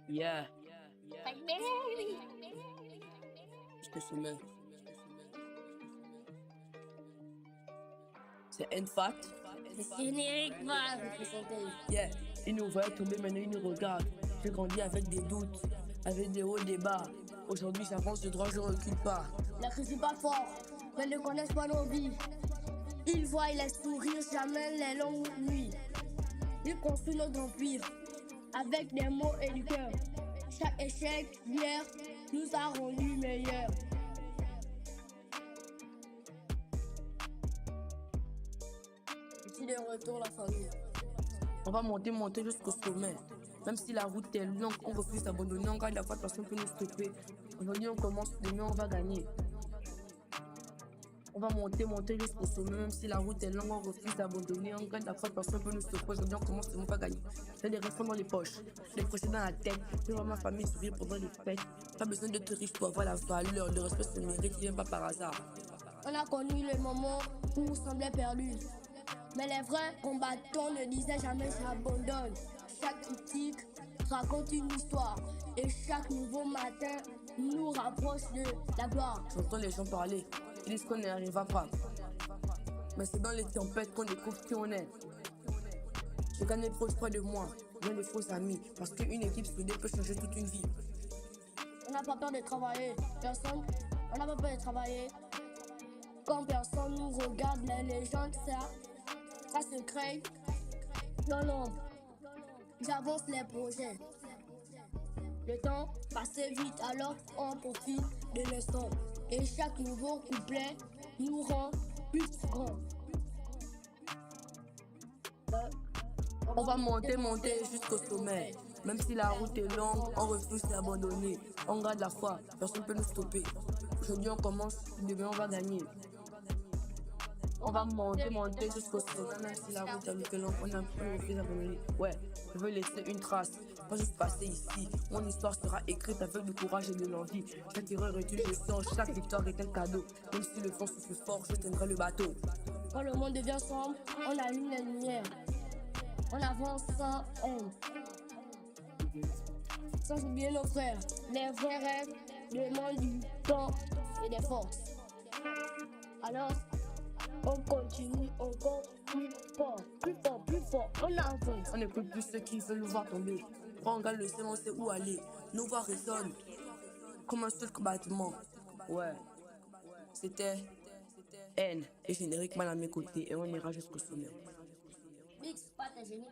Yeah, Like, baby. je te soumets. C'est N-Fat. Le générique va vous présenter. Yeah, ils nous voient tomber, maintenant ils nous regardent. J'ai grandi avec des doutes, avec des hauts, des bas. Aujourd'hui, j'avance de droit, je recule pas. La crise n'est pas fort, mais ne connaissent pas nos vies. Ils voient les sourires, jamais les longues nuits. Ils construisent notre empire avec des mots et du cœur. Chaque échec d'hier nous a rendus meilleurs. Ici de retour la famille. On va monter jusqu'au sommet. Même si la route est longue, on refuse d'abandonner. On garde la foi, personne peut nous stopper. Aujourd'hui, on commence, demain, on va gagner. On va monter jusqu'au sommet. Même si la route est longue, on refuse d'abandonner. On garde la foi, personne peut nous stopper. Aujourd'hui, on commence, demain, on va gagner. J'ai des restos dans les poches, des projets dans la tête. Je vois ma famille sourire pendant les fêtes. Pas besoin d'être riche pour avoir la valeur. Le respect se mérite, il vient pas par hasard. On a connu le moment où on semblait perdu. Mais les vrais combattants ne disaient jamais j'abandonne. Chaque critique raconte une histoire. Et chaque nouveau matin nous rapproche de la gloire. J'entends les gens parler, ils disent qu'on n'y arrivera pas. Mais c'est dans les tempêtes qu'on découvre qui on est. Je gagne les proches près de moi, bien les faux amis. Parce qu'une équipe soudée peut changer toute une vie. On n'a pas peur de travailler. On n'a pas peur de travailler. Quand personne nous regarde, les légendes, ça se crée dans l'ombre. J'avance les projets. Le temps passe vite, alors on profite de l'instant. Et chaque nouveau couplet nous rend plus grands. On va monter jusqu'au sommet. Même si la route est longue, on refuse d'abandonner. On garde la foi, personne ne peut nous stopper. Aujourd'hui on commence, demain on va gagner. On va monter jusqu'au sommet. Même si la route est longue, on refuse d'abandonner. Ouais, je veux laisser une trace, pas juste passer ici. Mon histoire sera écrite avec du courage et de l'envie. Chaque erreur est une leçon, chaque victoire est un cadeau. Même si le vent souffle fort, je tiendrai le bateau. Quand le monde devient sombre, on allume les lumières. On avance sans haine. Sans oublier nos frères. Les vrais rêves demandent du temps et des forces. Alors, on continue encore plus fort, on avance. On n'écoute plus ceux qui veulent nous voir tomber. Quand on regarde le ciel, on sait où aller. Nos voix résonnent comme un seul combattement. Ouais, c'était N et générique mal à mes côtés et on ira jusqu'au sommet. Mix, pas tes génies,